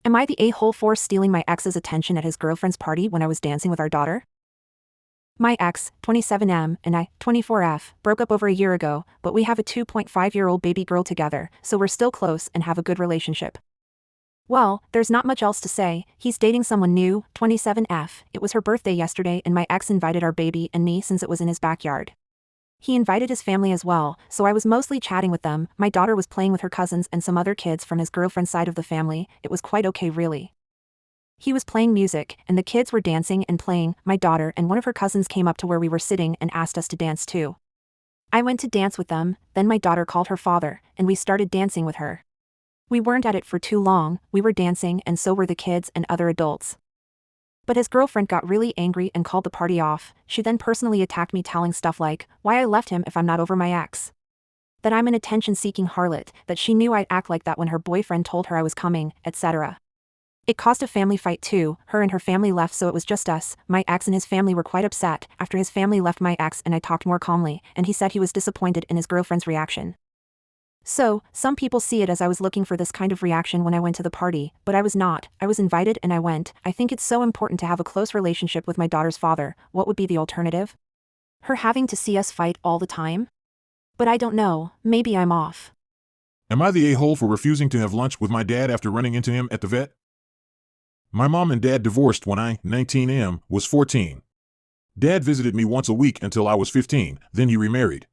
Am I the a-hole for stealing my ex's attention at his girlfriend's party when I was dancing with our daughter? My ex, 27M, and I, 24F, broke up over a year ago, but we have a 2.5-year-old baby girl together, so we're still close and have a good relationship. Well, there's not much else to say. He's dating someone new, 27F. It was her birthday yesterday and my ex invited our baby and me since it was in his backyard. He invited his family as well, so I was mostly chatting with them. My daughter was playing with her cousins and some other kids from his girlfriend's side of the family. It was quite okay really. He was playing music, and the kids were dancing and playing. My daughter and one of her cousins came up to where we were sitting and asked us to dance too. I went to dance with them, then my daughter called her father, and we started dancing with her. We weren't at it for too long, we were dancing and so were the kids and other adults. But his girlfriend got really angry and called the party off. She then personally attacked me telling stuff like, why I left him if I'm not over my ex. That I'm an attention-seeking harlot, that she knew I'd act like that when her boyfriend told her I was coming, etc. It caused a family fight too. Her and her family left so it was just us. My ex and his family were quite upset. After his family left my ex and I talked more calmly, and he said he was disappointed in his girlfriend's reaction. So, some people see it as I was looking for this kind of reaction when I went to the party, but I was not. I was invited and I went. I think it's so important to have a close relationship with my daughter's father. What would be the alternative? Her having to see us fight all the time? But I don't know, maybe I'm off. Am I the a-hole for refusing to have lunch with my dad after running into him at the vet? My mom and dad divorced when I, 19M, was 14. Dad visited me once a week until I was 15, then he remarried.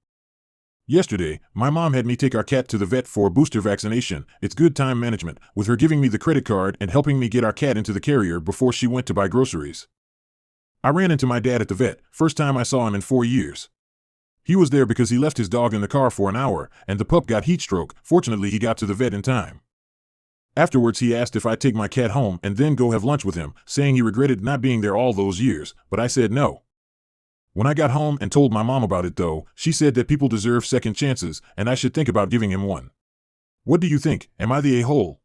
Yesterday, my mom had me take our cat to the vet for a booster vaccination. It's good time management, with her giving me the credit card and helping me get our cat into the carrier before she went to buy groceries. I ran into my dad at the vet, first time I saw him in 4 years. He was there because he left his dog in the car for an hour, and the pup got heat stroke. Fortunately, he got to the vet in time. Afterwards, he asked if I'd take my cat home and then go have lunch with him, saying he regretted not being there all those years, but I said no. When I got home and told my mom about it though, she said that people deserve second chances, and I should think about giving him one. What do you think? Am I the a-hole?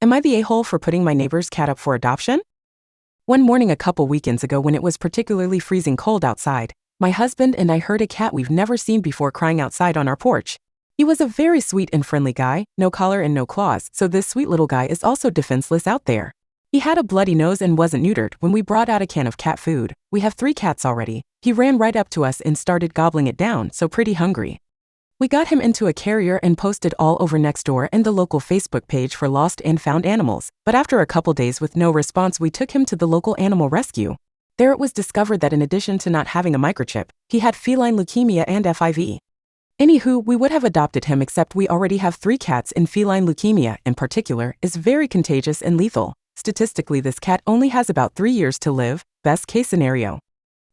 Am I the a-hole for putting my neighbor's cat up for adoption? One morning a couple weekends ago when it was particularly freezing cold outside, my husband and I heard a cat we've never seen before crying outside on our porch. He was a very sweet and friendly guy, no collar and no claws, so this sweet little guy is also defenseless out there. He had a bloody nose and wasn't neutered when we brought out a can of cat food. We have 3 cats already. He ran right up to us and started gobbling it down, so pretty hungry. We got him into a carrier and posted all over Nextdoor and the local Facebook page for lost and found animals, but after a couple days with no response we took him to the local animal rescue. There it was discovered that in addition to not having a microchip, he had feline leukemia and FIV. Anywho, we would have adopted him except we already have 3 cats and feline leukemia, in particular, is very contagious and lethal. Statistically, this cat only has about 3 years to live, best case scenario.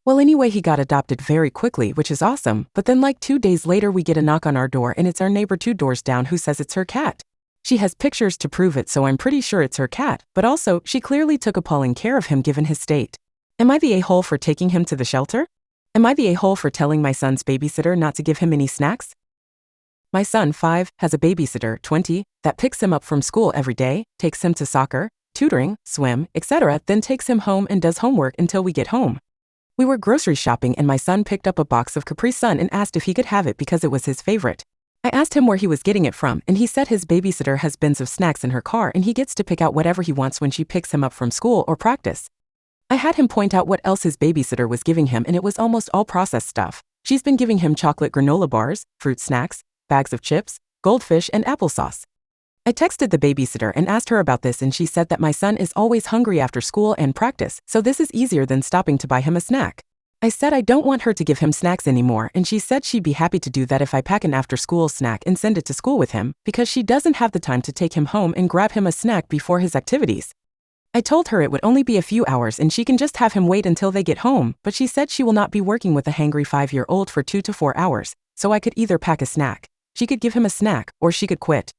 Well, anyway, he got adopted very quickly, which is awesome, but then like 2 days later we get a knock on our door and it's our neighbor 2 doors down who says it's her cat. She has pictures to prove it, so I'm pretty sure it's her cat, but also, she clearly took appalling care of him given his state. Am I the a-hole for taking him to the shelter? Am I the a-hole for telling my son's babysitter not to give him any snacks? My son, 5, has a babysitter, 20, that picks him up from school every day, takes him to soccer, tutoring, swim, etc., then takes him home and does homework until we get home. We were grocery shopping and my son picked up a box of Capri Sun and asked if he could have it because it was his favorite. I asked him where he was getting it from and he said his babysitter has bins of snacks in her car and he gets to pick out whatever he wants when she picks him up from school or practice. I had him point out what else his babysitter was giving him and it was almost all processed stuff. She's been giving him chocolate granola bars, fruit snacks, bags of chips, goldfish, and applesauce. I texted the babysitter and asked her about this and she said that my son is always hungry after school and practice, so this is easier than stopping to buy him a snack. I said I don't want her to give him snacks anymore and she said she'd be happy to do that if I pack an after-school snack and send it to school with him, because she doesn't have the time to take him home and grab him a snack before his activities. I told her it would only be a few hours and she can just have him wait until they get home, but she said she will not be working with a hangry 5-year-old for 2 to 4 hours, so I could either pack a snack, she could give him a snack, or she could quit.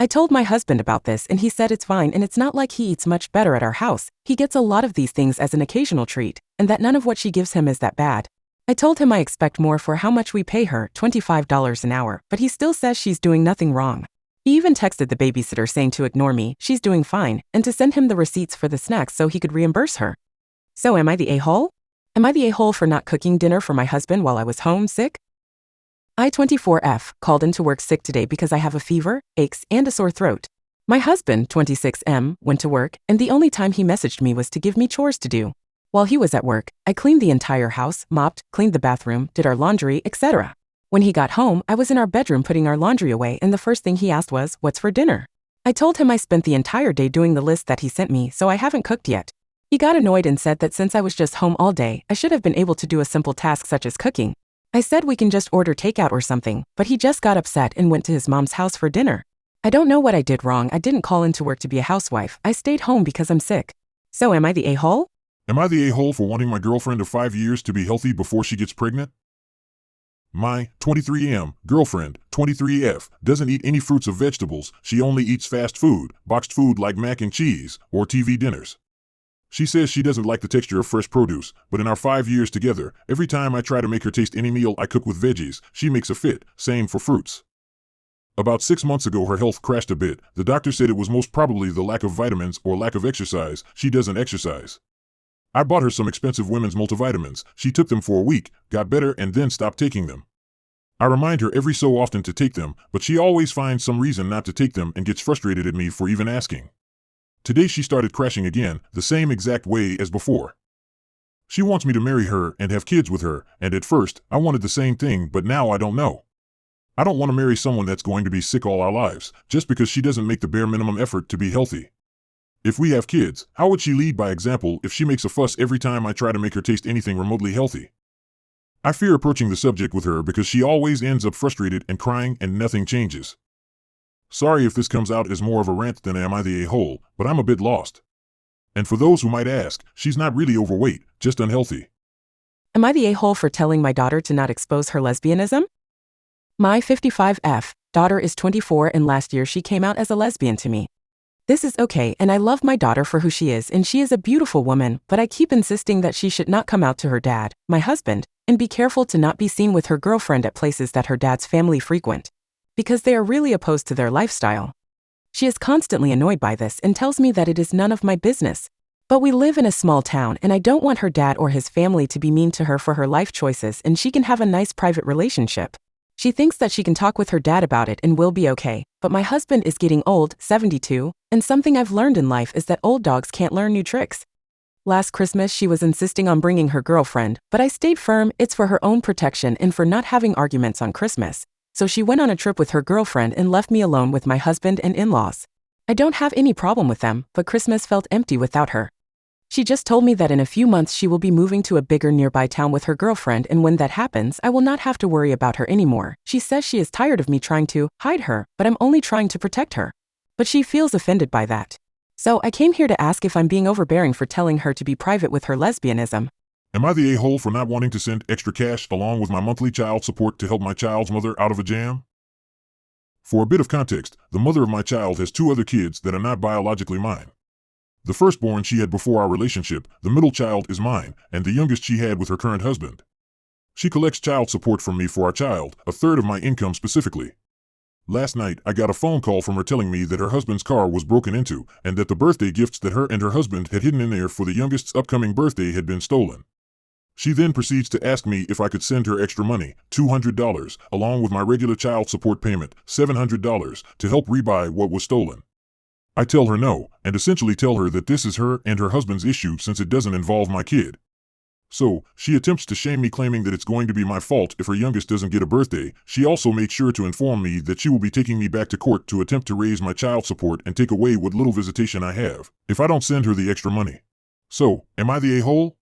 I told my husband about this and he said it's fine and it's not like he eats much better at our house. He gets a lot of these things as an occasional treat, and that none of what she gives him is that bad. I told him I expect more for how much we pay her, $25 an hour, but he still says she's doing nothing wrong. He even texted the babysitter saying to ignore me, she's doing fine, and to send him the receipts for the snacks so he could reimburse her. So am I the a-hole? Am I the a-hole for not cooking dinner for my husband while I was home sick? I, 24F, called into work sick today because I have a fever, aches, and a sore throat. My husband, 26M, went to work, and the only time he messaged me was to give me chores to do. While he was at work, I cleaned the entire house, mopped, cleaned the bathroom, did our laundry, etc. When he got home, I was in our bedroom putting our laundry away, and the first thing he asked was, "What's for dinner?" I told him I spent the entire day doing the list that he sent me, so I haven't cooked yet. He got annoyed and said that since I was just home all day, I should have been able to do a simple task such as cooking. I said we can just order takeout or something, but he just got upset and went to his mom's house for dinner. I don't know what I did wrong. I didn't call into work to be a housewife. I stayed home because I'm sick. So am I the a-hole? Am I the a-hole for wanting my girlfriend of 5 years to be healthy before she gets pregnant? My 23M girlfriend, 23F, doesn't eat any fruits or vegetables. She only eats fast food, boxed food like mac and cheese, or TV dinners. She says she doesn't like the texture of fresh produce, but in our 5 years together, every time I try to make her taste any meal I cook with veggies, she makes a fit, same for fruits. About 6 months ago her health crashed a bit. The doctor said it was most probably the lack of vitamins or lack of exercise. She doesn't exercise. I bought her some expensive women's multivitamins. She took them for a week, got better, and then stopped taking them. I remind her every so often to take them, but she always finds some reason not to take them and gets frustrated at me for even asking. Today she started crashing again, the same exact way as before. She wants me to marry her and have kids with her, and at first, I wanted the same thing, but now I don't know. I don't want to marry someone that's going to be sick all our lives, just because she doesn't make the bare minimum effort to be healthy. If we have kids, how would she lead by example if she makes a fuss every time I try to make her taste anything remotely healthy? I fear approaching the subject with her because she always ends up frustrated and crying and nothing changes. Sorry if this comes out as more of a rant than am I the a-hole, but I'm a bit lost. And for those who might ask, she's not really overweight, just unhealthy. Am I the a-hole for telling my daughter to not expose her lesbianism? My 55F daughter is 24 and last year she came out as a lesbian to me. This is okay and I love my daughter for who she is and she is a beautiful woman, but I keep insisting that she should not come out to her dad, my husband, and be careful to not be seen with her girlfriend at places that her dad's family frequent, because they are really opposed to their lifestyle. She is constantly annoyed by this and tells me that it is none of my business. But we live in a small town and I don't want her dad or his family to be mean to her for her life choices and she can have a nice private relationship. She thinks that she can talk with her dad about it and will be okay, but my husband is getting old, 72, and something I've learned in life is that old dogs can't learn new tricks. Last Christmas she was insisting on bringing her girlfriend, but I stayed firm. It's for her own protection and for not having arguments on Christmas. So she went on a trip with her girlfriend and left me alone with my husband and in-laws. I don't have any problem with them, but Christmas felt empty without her. She just told me that in a few months she will be moving to a bigger nearby town with her girlfriend, and when that happens, I will not have to worry about her anymore. She says she is tired of me trying to hide her, but I'm only trying to protect her. But she feels offended by that. So I came here to ask if I'm being overbearing for telling her to be private with her lesbianism. Am I the a-hole for not wanting to send extra cash along with my monthly child support to help my child's mother out of a jam? For a bit of context, the mother of my child has 2 other kids that are not biologically mine. The firstborn she had before our relationship, the middle child is mine, and the youngest she had with her current husband. She collects child support from me for our child, a third of my income specifically. Last night, I got a phone call from her telling me that her husband's car was broken into, and that the birthday gifts that her and her husband had hidden in there for the youngest's upcoming birthday had been stolen. She then proceeds to ask me if I could send her extra money, $200, along with my regular child support payment, $700, to help rebuy what was stolen. I tell her no, and essentially tell her that this is her and her husband's issue since it doesn't involve my kid. So, she attempts to shame me, claiming that it's going to be my fault if her youngest doesn't get a birthday. She also made sure to inform me that she will be taking me back to court to attempt to raise my child support and take away what little visitation I have, if I don't send her the extra money. So, am I the a-hole?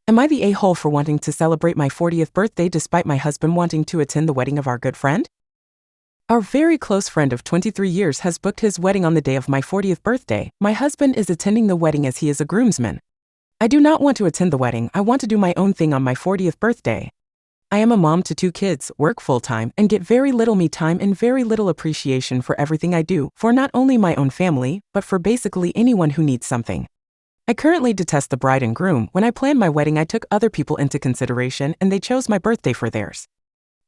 Am I the a-hole for wanting to celebrate my 40th birthday despite my husband wanting to attend the wedding of our good friend? Our very close friend of 23 years has booked his wedding on the day of my 40th birthday. My husband is attending the wedding as he is a groomsman. I do not want to attend the wedding. I want to do my own thing on my 40th birthday. I am a mom to 2 kids, work full-time, and get very little me time and very little appreciation for everything I do, for not only my own family, but for basically anyone who needs something. I currently detest the bride and groom. When I planned my wedding, I took other people into consideration and they chose my birthday for theirs.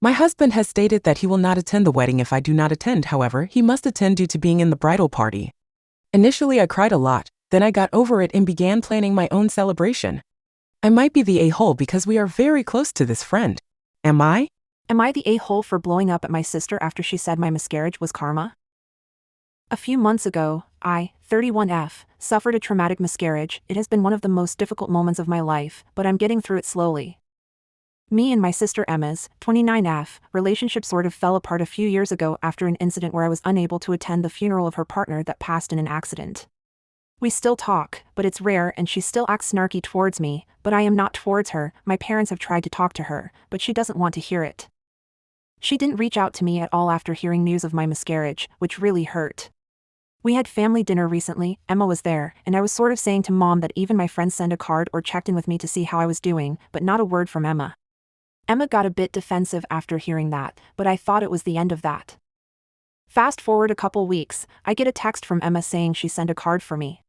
My husband has stated that he will not attend the wedding if I do not attend. However, he must attend due to being in the bridal party. Initially, I cried a lot, then I got over it and began planning my own celebration. I might be the a-hole because we are very close to this friend. Am I? Am I the a-hole for blowing up at my sister after she said my miscarriage was karma? A few months ago, I, 31F, suffered a traumatic miscarriage. It has been one of the most difficult moments of my life, but I'm getting through it slowly. Me and my sister Emma's, 29F, relationship sort of fell apart a few years ago after an incident where I was unable to attend the funeral of her partner that passed in an accident. We still talk, but it's rare and she still acts snarky towards me, but I am not towards her. My parents have tried to talk to her, but she doesn't want to hear it. She didn't reach out to me at all after hearing news of my miscarriage, which really hurt. We had family dinner recently, Emma was there, and I was sort of saying to Mom that even my friends send a card or checked in with me to see how I was doing, but not a word from Emma. Emma got a bit defensive after hearing that, but I thought it was the end of that. Fast forward a couple weeks, I get a text from Emma saying she sent a card for me.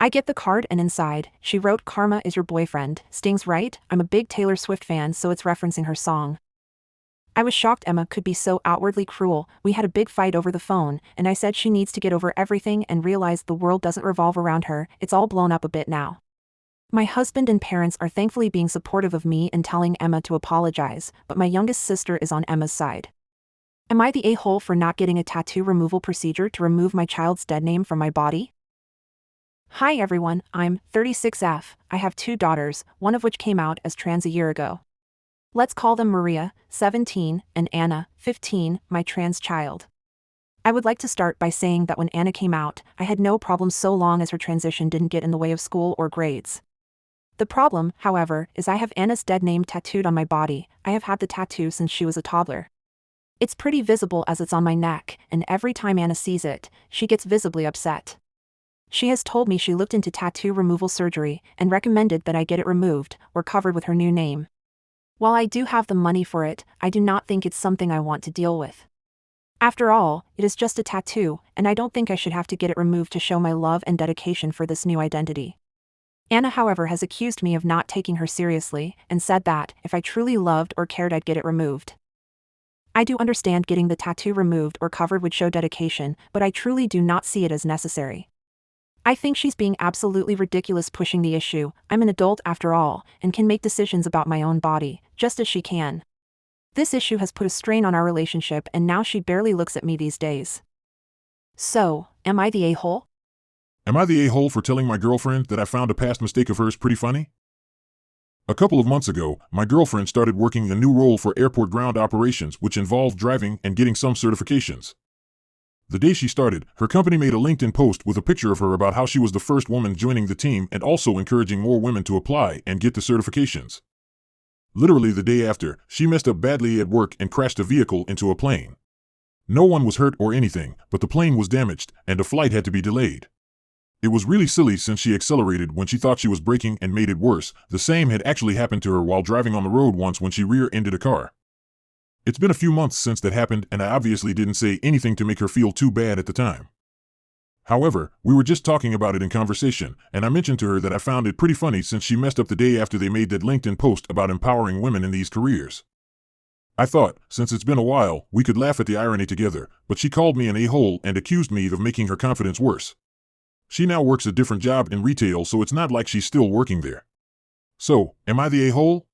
I get the card and inside, she wrote, "Karma is your boyfriend, stings right?" I'm a big Taylor Swift fan, so it's referencing her song. I was shocked Emma could be so outwardly cruel. We had a big fight over the phone, and I said she needs to get over everything and realize the world doesn't revolve around her. It's all blown up a bit now. My husband and parents are thankfully being supportive of me and telling Emma to apologize, but my youngest sister is on Emma's side. Am I the a-hole for not getting a tattoo removal procedure to remove my child's dead name from my body? Hi everyone, I'm 36F. I have 2 daughters, one of which came out as trans a year ago. Let's call them Maria, 17, and Anna, 15, my trans child. I would like to start by saying that when Anna came out, I had no problem so long as her transition didn't get in the way of school or grades. The problem, however, is I have Anna's dead name tattooed on my body. I have had the tattoo since she was a toddler. It's pretty visible as it's on my neck, and every time Anna sees it, she gets visibly upset. She has told me she looked into tattoo removal surgery and recommended that I get it removed or covered with her new name. While I do have the money for it, I do not think it's something I want to deal with. After all, it is just a tattoo, and I don't think I should have to get it removed to show my love and dedication for this new identity. Anna, however, has accused me of not taking her seriously and said that, if I truly loved or cared, I'd get it removed. I do understand getting the tattoo removed or covered would show dedication, but I truly do not see it as necessary. I think she's being absolutely ridiculous pushing the issue. I'm an adult after all, and can make decisions about my own body, just as she can. This issue has put a strain on our relationship, and now she barely looks at me these days. So, am I the a-hole? Am I the a-hole for telling my girlfriend that I found a past mistake of hers pretty funny? A couple of months ago, my girlfriend started working a new role for airport ground operations, which involved driving and getting some certifications. The day she started, her company made a LinkedIn post with a picture of her about how she was the first woman joining the team and also encouraging more women to apply and get the certifications. Literally the day after, she messed up badly at work and crashed a vehicle into a plane. No one was hurt or anything, but the plane was damaged and a flight had to be delayed. It was really silly since she accelerated when she thought she was braking and made it worse. The same had actually happened to her while driving on the road once when she rear-ended a car. It's been a few months since that happened, and I obviously didn't say anything to make her feel too bad at the time. However, we were just talking about it in conversation, and I mentioned to her that I found it pretty funny since she messed up the day after they made that LinkedIn post about empowering women in these careers. I thought, since it's been a while, we could laugh at the irony together, but she called me an a-hole and accused me of making her confidence worse. She now works a different job in retail, so it's not like she's still working there. So, am I the a-hole?